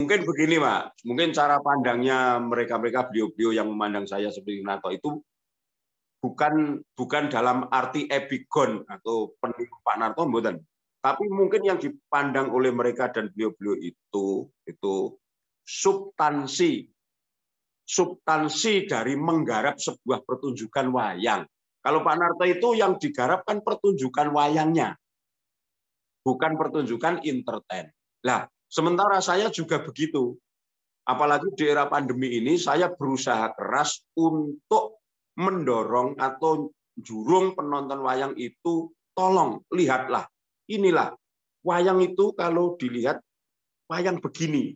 Mungkin begini, Pak. Mungkin cara pandangnya mereka-mereka beliau-beliau yang memandang saya seperti Narto itu bukan dalam arti epigon atau peniru Pak Narto, mboten. Tapi mungkin yang dipandang oleh mereka dan beliau-beliau itu substansi dari menggarap sebuah pertunjukan wayang. Kalau Pak Narto itu yang digarap kan pertunjukan wayangnya, bukan pertunjukan entertain. Nah, sementara saya juga begitu. Apalagi di era pandemi ini, saya berusaha keras untuk mendorong atau jurung penonton wayang itu, tolong lihatlah, inilah wayang itu kalau dilihat wayang begini.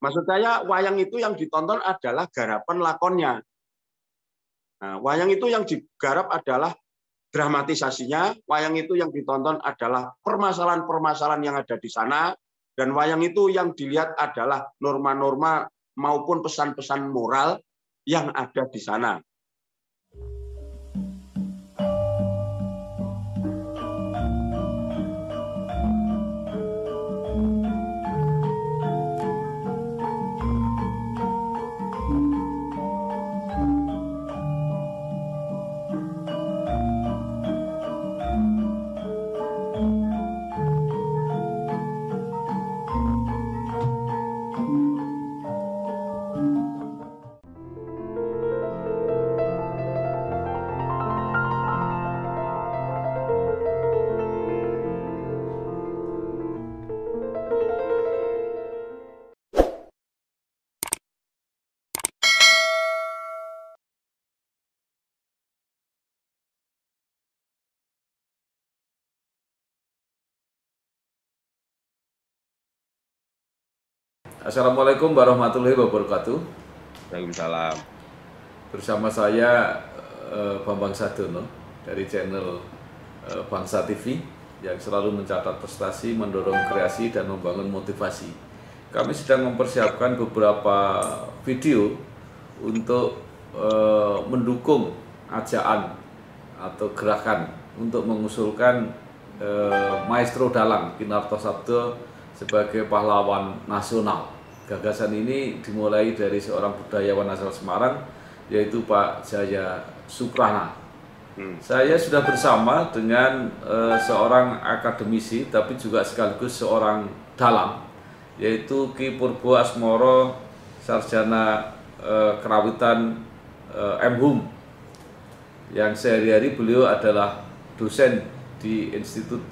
Maksud saya wayang itu yang ditonton adalah garapan lakonnya. Nah, wayang itu yang digarap adalah dramatisasinya, wayang itu yang ditonton adalah permasalahan-permasalahan yang ada di sana, dan wayang itu yang dilihat adalah norma-norma maupun pesan-pesan moral yang ada di sana. Assalamualaikum warahmatullahi wabarakatuh. Waalaikumsalam. Bersama saya Bambang Sadono dari channel Bangsa TV yang selalu mencatat prestasi, mendorong kreasi, dan membangun motivasi. Kami sedang mempersiapkan beberapa video untuk mendukung ajaan atau gerakan untuk mengusulkan Maestro Dalang Ki Narto Sabdo sebagai pahlawan nasional. Gagasan ini dimulai dari seorang budayawan asal Semarang, yaitu Pak Jaya Suprana. Saya sudah bersama dengan seorang akademisi, tapi juga sekaligus seorang dalang, yaitu Ki Purbo Asmoro, Sarjana Kerawitan M.Hum, yang sehari-hari beliau adalah dosen di Institut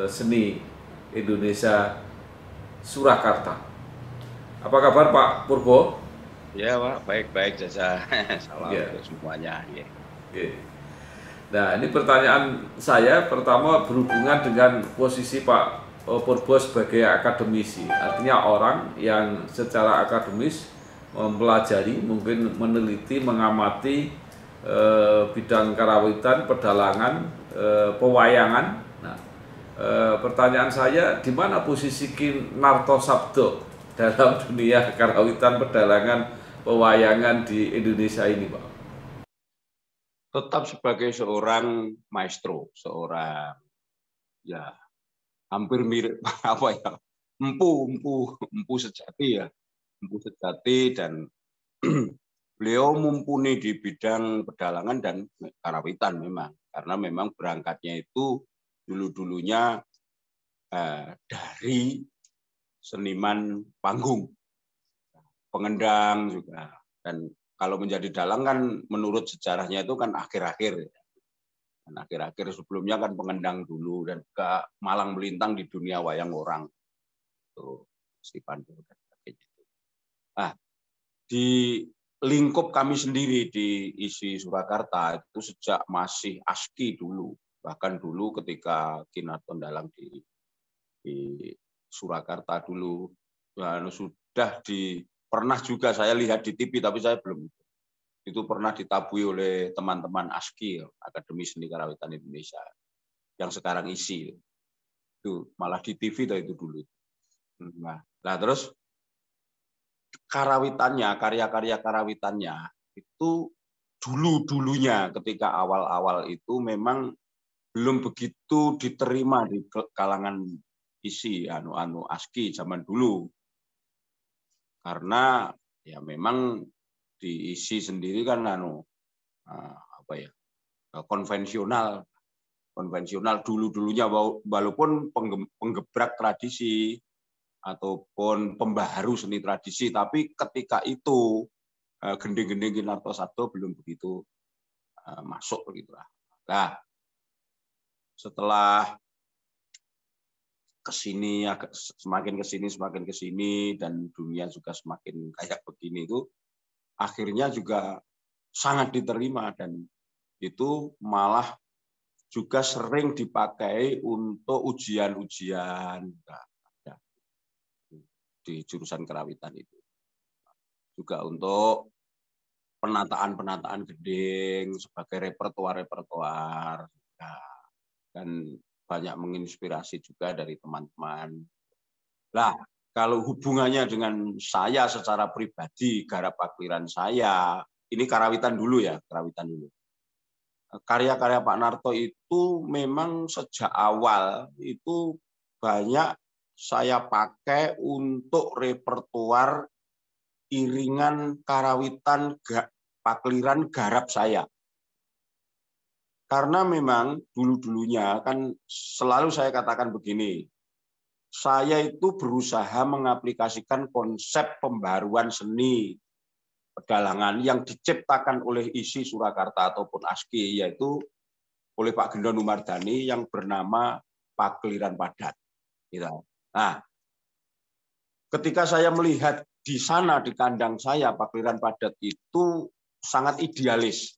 Seni Indonesia Surakarta. Apa kabar Pak Purbo? Ya Pak, baik-baik saja. Salam untuk semuanya. Ya. Nah, ini pertanyaan saya pertama berhubungan dengan posisi Pak Purbo sebagai akademisi. Artinya orang yang secara akademis mempelajari, mungkin meneliti, mengamati bidang karawitan, pedalangan, pewayangan. Nah, pertanyaan saya, di mana posisi Ki Narto Sabdo dalam dunia karawitan, pedalangan, pewayangan di Indonesia ini, Pak? Tetap sebagai seorang maestro, seorang ya hampir mirip apa ya, empu sejati ya, empu sejati, dan beliau mumpuni di bidang pedalangan dan karawitan memang, karena memang berangkatnya itu dulu-dulunya dari seniman panggung, pengendang juga. Dan kalau menjadi dalang kan menurut sejarahnya itu kan akhir-akhir. Dan akhir-akhir sebelumnya kan pengendang dulu, dan ke malang melintang di dunia wayang orang. Itu Stepan dan sebagainya. Nah, di lingkup kami sendiri di ISI Surakarta itu sejak masih ASKI dulu, bahkan dulu ketika Ki Narto Dalang di Surakarta dulu, sudah pernah juga saya lihat di TV, tapi saya belum, itu pernah ditabui oleh teman-teman ASKI, Akademi Seni Karawitan Indonesia, yang sekarang ISI. Itu malah di TV itu dulu. Nah, terus karawitannya, karya-karya karawitannya itu dulu-dulunya ketika awal-awal itu memang belum begitu diterima di kalangan ISI, ASKI zaman dulu. karena ya memang diisi sendiri kan apa ya, konvensional dulu-dulunya, walaupun penggebrak tradisi ataupun pembaharu seni tradisi, tapi ketika itu gending-gending Kinarto Sabdo belum begitu masuk begitulah. Nah, setelah kesini, semakin kesini dan dunia juga semakin kayak begini, itu akhirnya juga sangat diterima, dan itu malah juga sering dipakai untuk ujian-ujian di jurusan kerawitan itu. Juga untuk penataan gending sebagai repertoar. Dan banyak menginspirasi juga dari teman-teman. Nah, kalau hubungannya dengan saya secara pribadi, garap pakliran saya, ini karawitan dulu ya, karawitan dulu. Karya-karya Pak Narto itu memang sejak awal itu banyak saya pakai untuk repertoar iringan karawitan pakliran garap saya. Karena memang dulu-dulunya kan selalu saya katakan begini, saya itu berusaha mengaplikasikan konsep pembaruan seni pedalangan yang diciptakan oleh Isi Surakarta ataupun ASKI, yaitu oleh Pak Gendon Umardani yang bernama Pakliran Padat. Nah, ketika saya melihat di sana di kandang saya Pakliran Padat itu sangat idealis.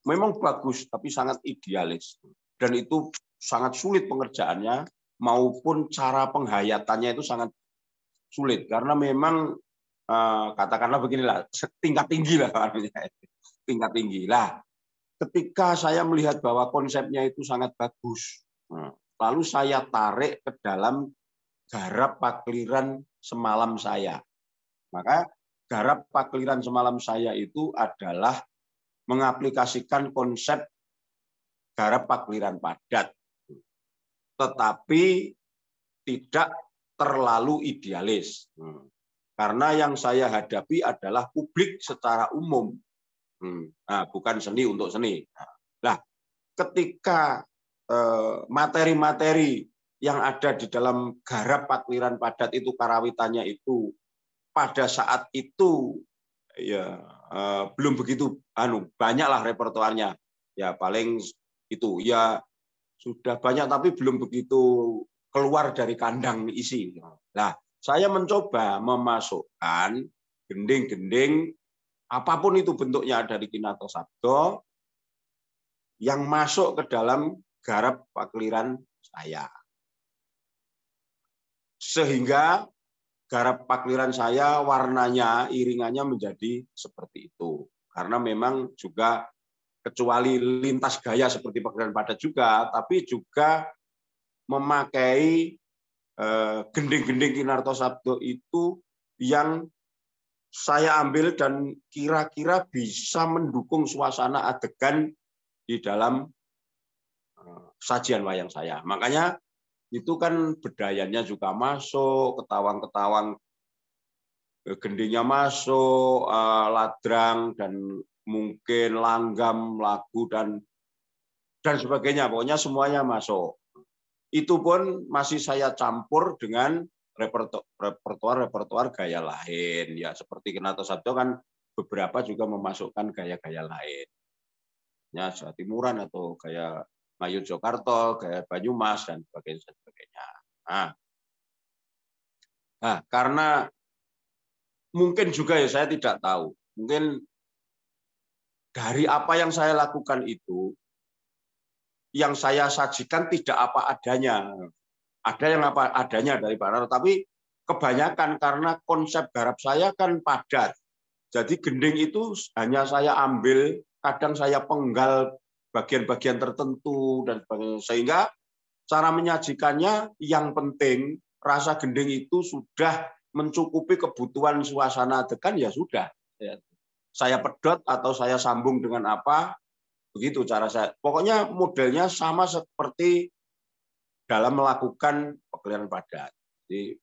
Memang bagus, tapi sangat idealis. Dan itu sangat sulit pengerjaannya, maupun cara penghayatannya itu sangat sulit. Karena memang katakanlah beginilah, tingkat tinggi lah. Tingkat tinggi lah. Ketika saya melihat bahwa konsepnya itu sangat bagus, lalu saya tarik ke dalam garap pakliran semalam saya. Maka garap pakliran semalam saya itu adalah mengaplikasikan konsep garap pakliran padat, tetapi tidak terlalu idealis. Karena yang saya hadapi adalah publik secara umum, bukan seni untuk seni. Nah, ketika materi-materi yang ada di dalam garap pakliran padat itu, karawitannya itu pada saat itu ya belum begitu banyaklah repertoarnya. Ya paling itu ya sudah banyak, tapi belum begitu keluar dari kandang Isi. Nah, saya mencoba memasukkan gending-gending apapun itu bentuknya dari Kinarto Sabdo yang masuk ke dalam garap pakliran saya. Sehingga garap pakliran saya warnanya, iringannya menjadi seperti itu. Karena memang juga kecuali lintas gaya seperti pakliran padat juga, tapi juga memakai gending-gending Kinarto Sabdo itu yang saya ambil dan kira-kira bisa mendukung suasana adegan di dalam sajian wayang saya. Makanya itu kan bedayanya juga masuk, ketawang-ketawang gendingnya masuk, ladrang dan mungkin langgam, lagu dan sebagainya. Pokoknya semuanya masuk. Itu pun masih saya campur dengan repertoar gaya lain. Ya seperti Kinarto Sabdo kan beberapa juga memasukkan gaya-gaya lain. Ya Jawa Timuran atau gaya Mayu Jogarta, gaya Banyumas dan sebagainya. Nah, karena mungkin juga ya saya tidak tahu. Mungkin dari apa yang saya lakukan itu, yang saya sajikan tidak apa adanya. Ada yang apa adanya dari Pak Narto, tapi kebanyakan karena konsep garap saya kan padat. Jadi gending itu hanya saya ambil, kadang saya penggal bagian-bagian tertentu dan sebagainya. Sehingga cara menyajikannya yang penting rasa gending itu sudah mencukupi kebutuhan suasana adegan, ya sudah. Saya pedot atau saya sambung dengan apa, begitu cara saya. Pokoknya modelnya sama seperti dalam melakukan pakliran padat. Jadi,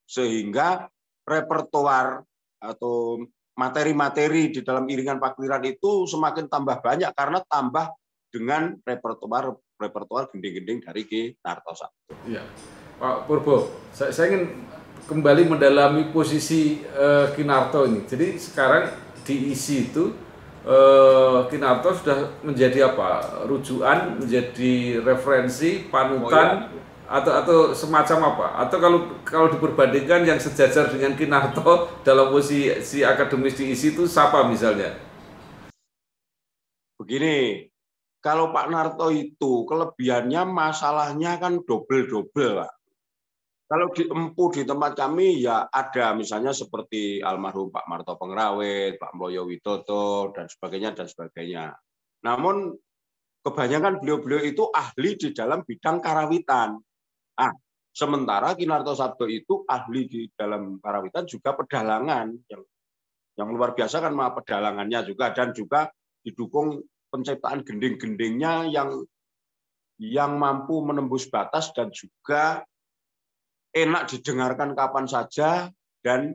sehingga repertoar atau materi-materi di dalam iringan pagliran itu semakin tambah banyak karena tambah dengan repertoar gending-gending dari Ki Narto Sabdo. Iya. Pak Purbo, saya ingin kembali mendalami posisi Ki Narto ini. Jadi sekarang diisi itu Ki Narto sudah menjadi apa? Rujukan, menjadi referensi, panutan, atau semacam apa? Atau kalau diperbandingkan yang sejajar dengan Ki Narto dalam posisi akademis diisi itu siapa misalnya? Begini, kalau Pak Narto itu kelebihannya masalahnya kan double-double, Pak. Kalau diempu di tempat kami ya ada misalnya seperti almarhum Pak Marto Pengrawit, Pak Mloyo Widodo dan sebagainya. Namun kebanyakan beliau-beliau itu ahli di dalam bidang karawitan. Sementara Ki Narto Sabdo itu ahli di dalam karawitan juga pedalangan yang luar biasa kan pedalangannya juga dan juga didukung penciptaan gending-gendingnya yang mampu menembus batas dan juga enak didengarkan kapan saja dan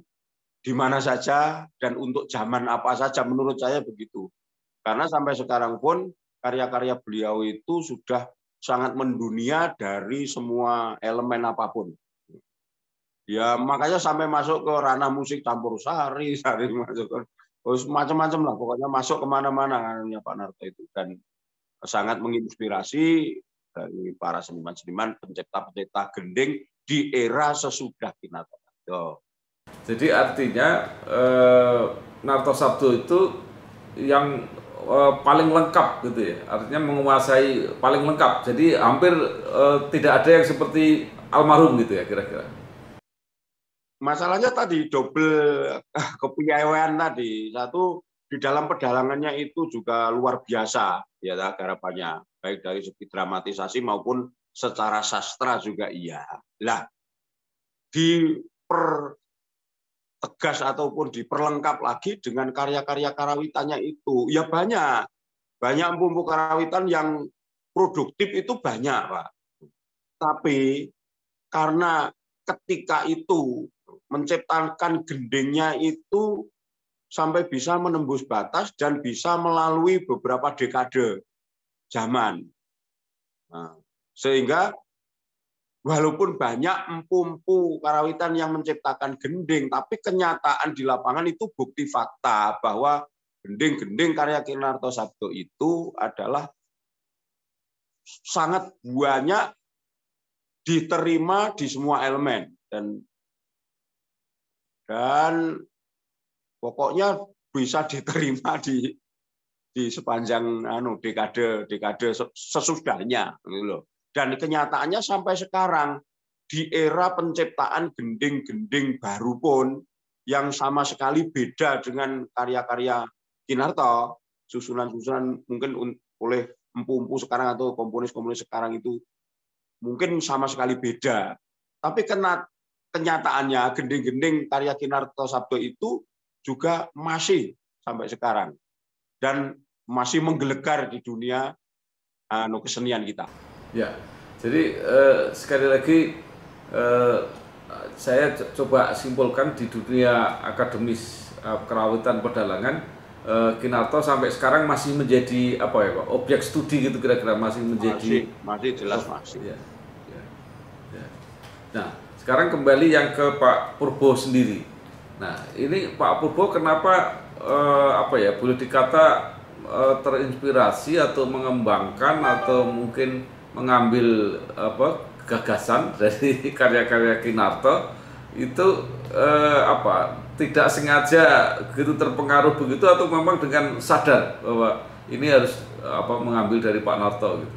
di mana saja dan untuk zaman apa saja, menurut saya begitu. Karena sampai sekarang pun karya-karya beliau itu sudah sangat mendunia dari semua elemen apapun. Ya makanya sampai masuk ke ranah musik campur sari masuk ke macam-macam lah, pokoknya masuk kemana-mana karya Pak Narto itu dan sangat menginspirasi dari para seniman-seniman pencipta-pencipta gending di era sesudah Ki Narto Sabdo. Jadi artinya Narto Sabdo itu yang paling lengkap gitu ya, artinya menguasai paling lengkap. Jadi hampir tidak ada yang seperti almarhum gitu ya kira-kira. Masalahnya tadi double kepiawaian tadi. Satu di dalam pedalangannya itu juga luar biasa ya garapannya, baik dari segi dramatisasi maupun secara sastra juga iya. Lah, dipertegas ataupun diperlengkap lagi dengan karya-karya karawitannya itu. Ya banyak empu-empu karawitan yang produktif itu banyak, Pak. Tapi karena ketika itu menciptakan gendingnya itu sampai bisa menembus batas dan bisa melalui beberapa dekade zaman. Sehingga walaupun banyak empu-empu karawitan yang menciptakan gending, tapi kenyataan di lapangan itu bukti fakta bahwa gending-gending karya Ki Narto Sabdo itu adalah sangat banyak diterima di semua elemen dan pokoknya bisa diterima di sepanjang dekade sesudahnya gitu loh. Dan kenyataannya sampai sekarang di era penciptaan gending-gending baru pun yang sama sekali beda dengan karya-karya Ki Narto, susunan-susunan mungkin oleh empu-empu sekarang atau komponis-komponis sekarang itu mungkin sama sekali beda. Tapi kenyataannya gending-gending karya Ki Narto Sabdo itu juga masih sampai sekarang dan masih menggelegar di dunia kesenian kita. Ya, jadi sekali lagi saya coba simpulkan di dunia akademis kerawitan pedalangan, Ki Narto sampai sekarang masih menjadi apa ya Pak, objek studi gitu kira-kira, masih menjadi masih jelas masih. Ya. Nah, sekarang kembali yang ke Pak Purbo sendiri. Nah, ini Pak Purbo kenapa apa ya boleh dikata terinspirasi atau mengembangkan atau mungkin mengambil gagasan dari karya-karya Ki Narto itu tidak sengaja gitu terpengaruh begitu atau memang dengan sadar bahwa ini harus mengambil dari Pak Narto gitu.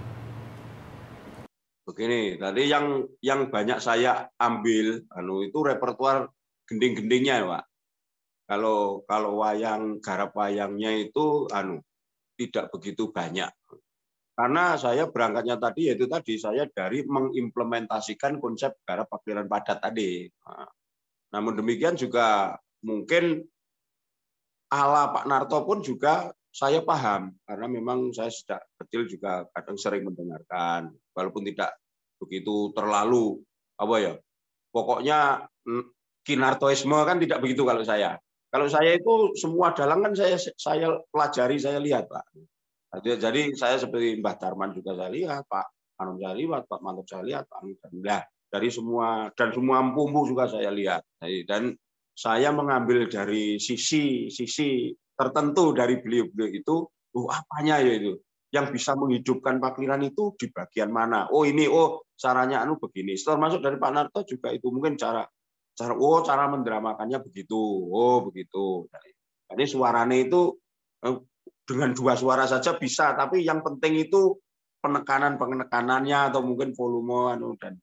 Begini, tadi yang banyak saya ambil itu repertoar gending-gendingnya, Pak. Kalau wayang garap wayangnya itu tidak begitu banyak. Karena saya berangkatnya tadi yaitu saya dari mengimplementasikan konsep garap pagliran padat tadi. Namun demikian juga mungkin ala Pak Narto pun juga saya paham karena memang saya sejak kecil juga kadang sering mendengarkan walaupun tidak begitu terlalu pokoknya Kinartoisme kan tidak begitu kalau saya. Kalau saya itu semua dalang kan saya pelajari, saya lihat, Pak. Jadi saya seperti Mbah Darman juga saya lihat, Pak Anum saya lihat, Pak Mantap saya lihat, Pak Anum dari semua dan semua empu juga saya lihat. Dan saya mengambil dari sisi tertentu dari beliau-beliau itu, apanya ya itu yang bisa menghidupkan Pakliran itu di bagian mana? Oh ini, caranya begini. Termasuk dari Pak Narto juga itu mungkin cara mendramakannya begitu. Begitu. Jadi suaranya itu dengan 2 suara saja bisa, tapi yang penting itu penekanannya atau mungkin volume dan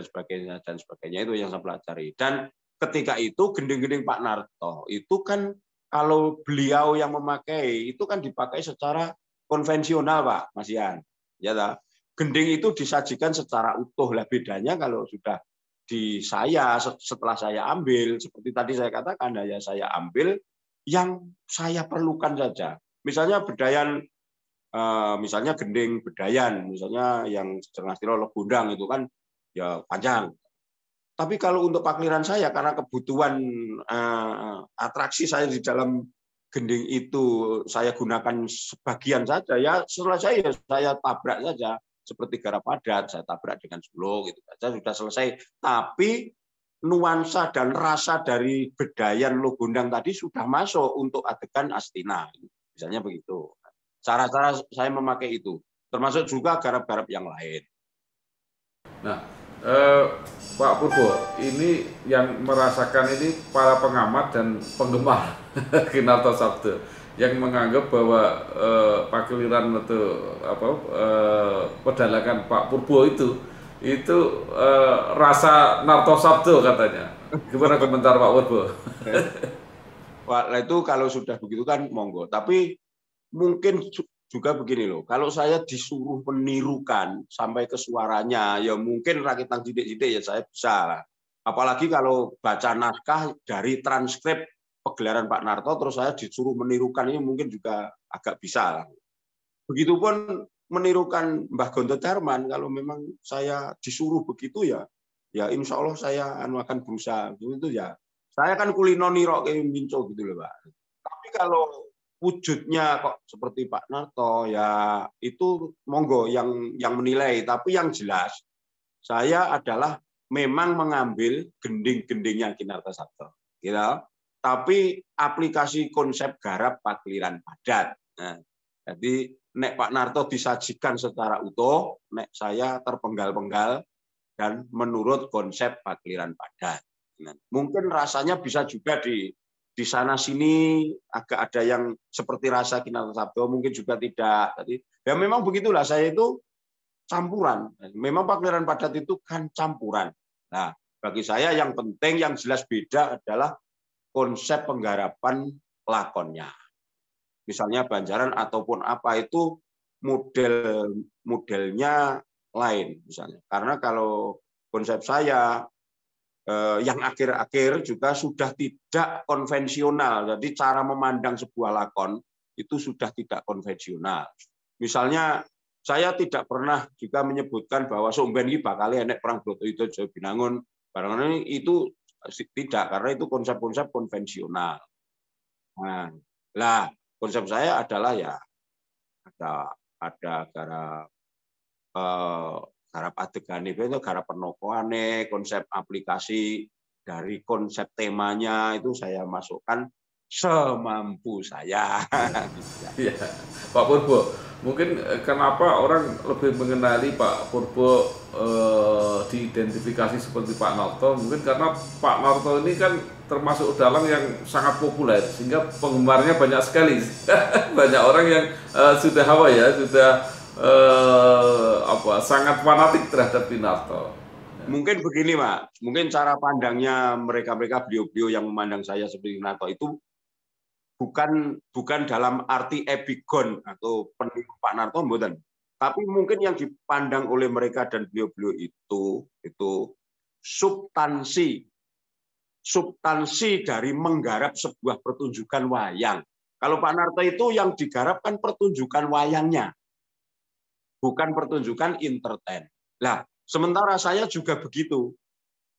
sebagainya itu yang saya pelajari. Dan ketika itu gending-gending Pak Narto itu kan kalau beliau yang memakai itu kan dipakai secara konvensional, Pak Mas Ian. Ya, gending itu disajikan secara utuh. Lah bedanya kalau sudah setelah saya ambil, seperti tadi saya katakan, ya saya ambil yang saya perlukan saja. Misalnya bedayan, misalnya gending bedayan, misalnya yang setengah kilo legundang itu kan ya panjang. Tapi kalau untuk Pakliran saya, karena kebutuhan atraksi saya di dalam gending itu saya gunakan sebagian saja, ya selesai saya tabrak saja. Seperti garap padat, saya tabrak dengan sulung, gitu saja sudah selesai. Tapi nuansa dan rasa dari bedayan Logondang tadi sudah masuk untuk adegan Astina. Misalnya begitu. Cara-cara saya memakai itu. Termasuk juga garap-garap yang lain. Nah, Pak Purbo, ini yang merasakan ini para pengamat dan penggemar Kinarto Sabdo yang menganggap bahwa Pakliran atau pedalangan Pak Purbo itu rasa Narto Sabdo katanya. Gimana komentar Pak Purbo? Wah, itu kalau sudah begitu kan monggo. Tapi mungkin juga begini loh, kalau saya disuruh menirukan sampai ke suaranya, ya mungkin rakitan sidik-sidik ya saya bisa lah. Apalagi kalau baca naskah dari transkrip pegelaran Pak Narto, terus saya disuruh menirukan, ini mungkin juga agak bisa lah. Begitupun menirukan Mbah Gonto Darman, kalau memang saya disuruh begitu ya insya Allah saya akan berusaha. Itu ya, saya kan kulino niro kayak minco gitu loh, Pak. Tapi kalau wujudnya kok seperti Pak Narto, ya itu monggo yang menilai. Tapi yang jelas saya adalah memang mengambil gending-gendingnya Kinarto Sabdo, gitu. Tapi aplikasi konsep garap Pakliran padat. Nah, jadi nek Pak Narto disajikan secara utuh, nek saya terpenggal-penggal dan menurut konsep Pakliran padat. Nah, mungkin rasanya bisa juga di sana sini agak ada yang seperti rasa Kinarto Sabdo, mungkin juga tidak. Jadi ya memang begitulah, saya itu campuran. Memang Pakliran padat itu kan campuran. Nah, bagi saya yang penting yang jelas beda adalah konsep penggarapan lakonnya. Misalnya Banjaran ataupun apa itu modelnya lain misalnya. Karena kalau konsep saya yang akhir-akhir juga sudah tidak konvensional. Jadi cara memandang sebuah lakon itu sudah tidak konvensional. Misalnya saya tidak pernah juga menyebutkan bahwa Somben ini bakal enek perang Bratayuda Jaya Binangun. Barangkali itu tidak, karena itu konsep-konsep konvensional. Nah, lah konsep saya adalah ya ada garap adegan itu garap penokoane, konsep aplikasi dari konsep temanya itu saya masukkan semampu saya. Ya, Pak Purbo, mungkin kenapa orang lebih mengenali Pak Purbo diidentifikasi seperti Pak Narto? Mungkin karena Pak Narto ini kan termasuk dalang yang sangat populer sehingga penggemarnya banyak sekali. Banyak orang yang sudah sangat fanatik terhadap Kinarto. Mungkin begini, Pak. Mungkin cara pandangnya mereka beliau-beliau yang memandang saya seperti Kinarto itu bukan dalam arti epigon atau peniru Pak Narto, mboten. Tapi mungkin yang dipandang oleh mereka dan beliau-beliau itu substansi dari menggarap sebuah pertunjukan wayang. Kalau Pak Narto itu yang digarapkan pertunjukan wayangnya, bukan pertunjukan entertain. Lah, sementara saya juga begitu.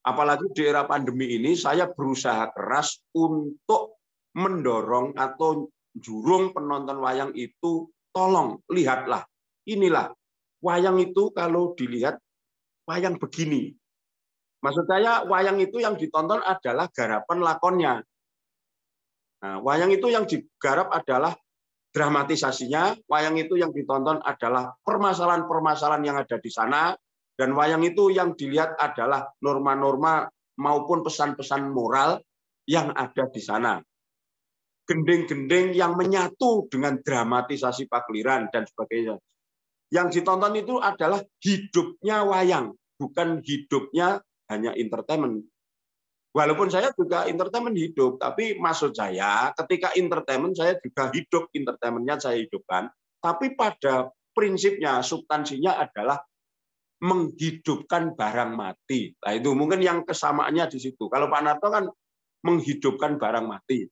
Apalagi di era pandemi ini, saya berusaha keras untuk mendorong atau jurung penonton wayang itu, tolong lihatlah, inilah wayang itu kalau dilihat wayang begini. Maksud saya wayang itu yang ditonton adalah garapan lakonnya. Nah, wayang itu yang digarap adalah dramatisasinya, wayang itu yang ditonton adalah permasalahan-permasalahan yang ada di sana, dan wayang itu yang dilihat adalah norma-norma maupun pesan-pesan moral yang ada di sana. Gending-gending yang menyatu dengan dramatisasi Pagliran dan sebagainya. Yang ditonton itu adalah hidupnya wayang, bukan hidupnya hanya entertainment. Walaupun saya juga entertainment hidup, tapi maksud saya ketika entertainment saya juga hidup, entertainmentnya saya hidupkan, tapi pada prinsipnya, substansinya adalah menghidupkan barang mati. Nah itu mungkin yang kesamaannya di situ. Kalau Pak Narto kan menghidupkan barang mati.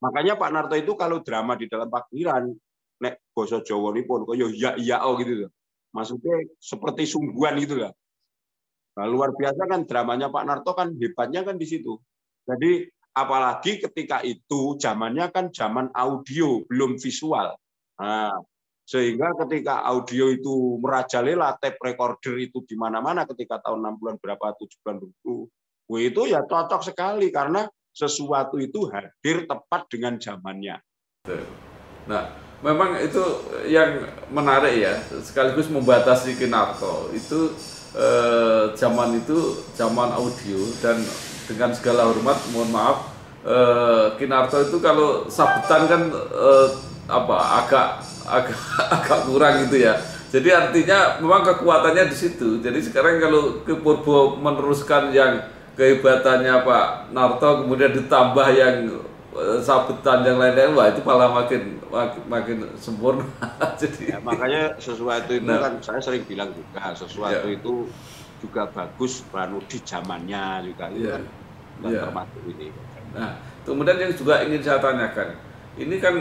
Makanya Pak Narto itu kalau drama di dalam Pagliran, nek basa Jawa nipun koyo iya gitu. Maksudnya seperti sungguhan gitu lah. Nah, luar biasa kan dramanya Pak Narto kan hebatnya kan di situ. Jadi apalagi ketika itu zamannya kan zaman audio belum visual. Nah, sehingga ketika audio itu merajalela, tape recorder itu di mana-mana ketika tahun 60-an berapa 70-an itu ya cocok sekali karena sesuatu itu hadir tepat dengan zamannya. Nah, memang itu yang menarik ya, sekaligus membatasi Kinarto itu zaman itu zaman audio, dan dengan segala hormat mohon maaf, Kinarto itu kalau sabetan kan agak kurang gitu ya. Jadi artinya memang kekuatannya di situ. Jadi sekarang kalau Ki Purbo meneruskan yang kehebatannya Pak Narto kemudian ditambah yang sabetan yang lain-lain, wah itu malah makin sempurna. Jadi ya, makanya sesuatu itu kan saya sering bilang juga sesuatu itu juga bagus di zamannya juga itu kan termasuk ini. Nah, kemudian yang juga ingin saya tanyakan, ini kan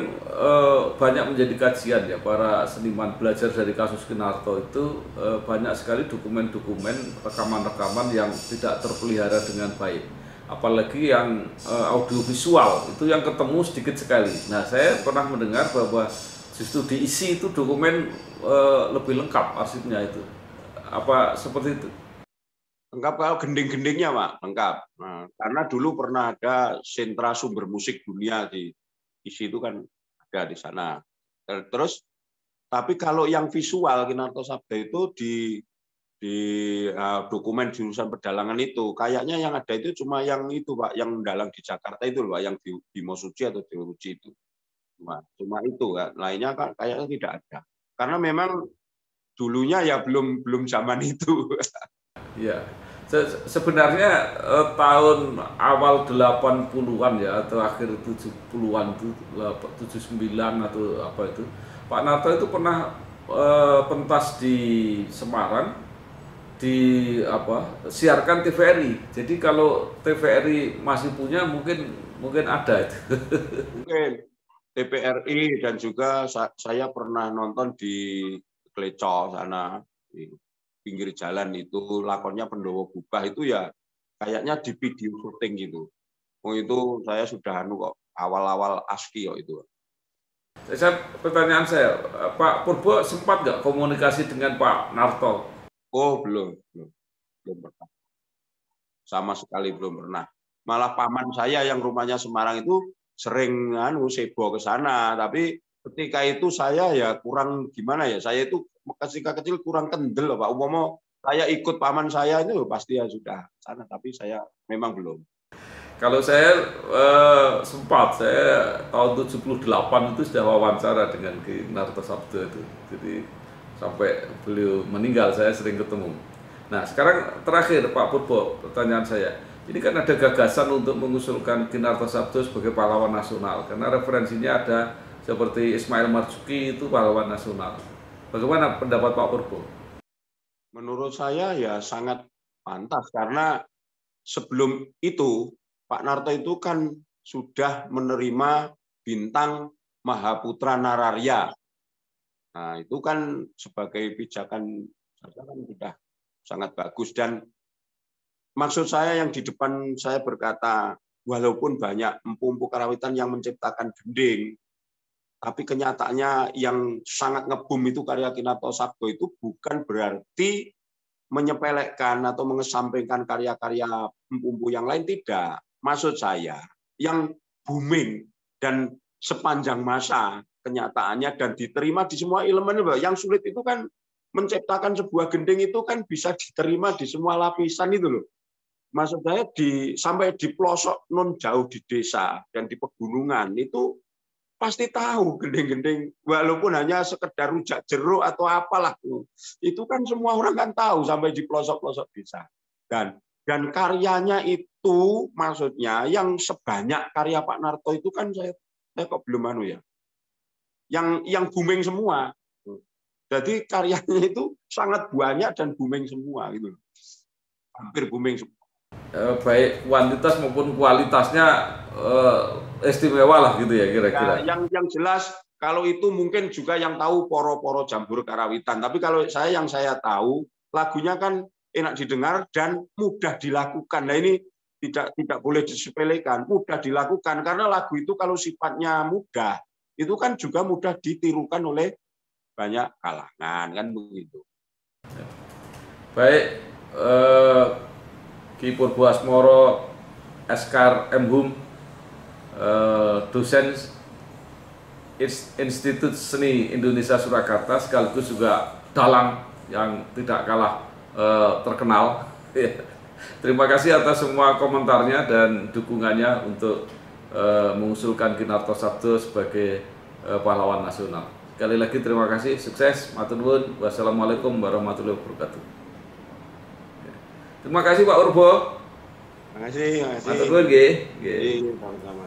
banyak menjadi kajian ya para seniman belajar dari kasus Kinarto itu, banyak sekali dokumen-dokumen, rekaman-rekaman yang tidak terpelihara dengan baik. Apalagi yang audiovisual itu yang ketemu sedikit sekali. Nah, saya pernah mendengar bahwa justru diisi itu dokumen lebih lengkap arsipnya itu. Apa seperti itu? Lengkap kalau gending-gendingnya, Pak, lengkap. Nah, karena dulu pernah ada sentra sumber musik dunia di situ kan ada di sana. Terus tapi kalau yang visual Kinarto Sabda itu di dokumen jurusan pedalangan itu kayaknya yang ada itu cuma yang itu Pak, yang mendalang di Jakarta itu loh, yang di Bimo Suci atau di Uruci itu cuma itu kan, lainnya kan kayaknya tidak ada karena memang dulunya ya belum zaman itu. Ya, sebenarnya tahun awal 80-an ya atau akhir 70-an itu 79 atau apa itu, Pak Narto itu pernah pentas di Semarang, siarkan TVRI. Jadi kalau TVRI masih punya mungkin ada itu. Mungkin TVRI, dan juga saya pernah nonton di Kleco sana di pinggir jalan itu lakonnya Pendowo Gubah itu ya kayaknya di video syuting gitu. Oh itu saya sudah kok awal-awal ASKI itu. Pertanyaan saya, Pak Purbo sempat nggak komunikasi dengan Pak Narto? Oh belum pernah. Sama sekali belum pernah. Malah paman saya yang rumahnya Semarang itu sering sebo ke sana, tapi ketika itu saya ya kurang gimana ya, saya itu ketika kecil kurang kendel Pak. Umpama saya ikut paman saya itu pasti ya sudah sana, tapi saya memang belum. Kalau saya saya tahun 78 itu sudah wawancara dengan Ki Narto Sabda itu. Jadi sampai beliau meninggal saya sering ketemu. Nah, sekarang terakhir Pak Purbo, pertanyaan saya. Ini kan ada gagasan untuk mengusulkan Ki Narto Sabda sebagai pahlawan nasional karena referensinya ada seperti Ismail Marzuki itu pahlawan nasional. Bagaimana pendapat Pak Purbo? Menurut saya ya sangat pantas karena sebelum itu Pak Narto itu kan sudah menerima bintang Mahaputra Nararya. Nah, itu kan sebagai pijakan saya kan sudah sangat bagus, dan maksud saya yang di depan saya berkata, walaupun banyak empu-empu karawitan yang menciptakan gending, tapi kenyataannya yang sangat ngebum itu karya Kinato Sabdo itu bukan berarti menyepelekan atau mengesampingkan karya-karya empu-empu yang lain, tidak. Maksud saya, yang booming dan sepanjang masa kenyataannya dan diterima di semua elemen, yang sulit itu kan menciptakan sebuah gending itu kan bisa diterima di semua lapisan itu loh. Maksud saya sampai di pelosok non jauh di desa dan di pegunungan itu pasti tahu gending-gending, walaupun hanya sekedar rujak jeruk atau apalah itu kan semua orang kan tahu sampai di pelosok-pelosok desa. Dan karyanya itu maksudnya yang sebanyak karya Pak Narto itu kan saya kok belum ya. Yang booming semua. Jadi karyanya itu sangat banyak dan booming semua gitu. Hampir booming semua. Baik kuantitas maupun kualitasnya istimewa lah gitu ya kira-kira. Ya, yang jelas kalau itu mungkin juga yang tahu poro-poro jambur karawitan. Tapi kalau yang saya tahu lagunya kan enak didengar dan mudah dilakukan. Nah ini tidak boleh disepelekan, mudah dilakukan karena lagu itu kalau sifatnya mudah itu kan juga mudah ditirukan oleh banyak kalangan kan begitu. Baik, Ki Purbo Asmoro Eskar M. Hum, dosen Institut Seni Indonesia Surakarta, sekaligus juga dalang yang tidak kalah terkenal. Terima kasih atas semua komentarnya dan dukungannya untuk mengusulkan Kinato Sabdo sebagai pahlawan nasional. Sekali lagi terima kasih, sukses, matur nuwun, wassalamualaikum warahmatullahi wabarakatuh. Terima kasih Pak Purbo. Terima kasih. Matur nuwun nggih. Sama-sama.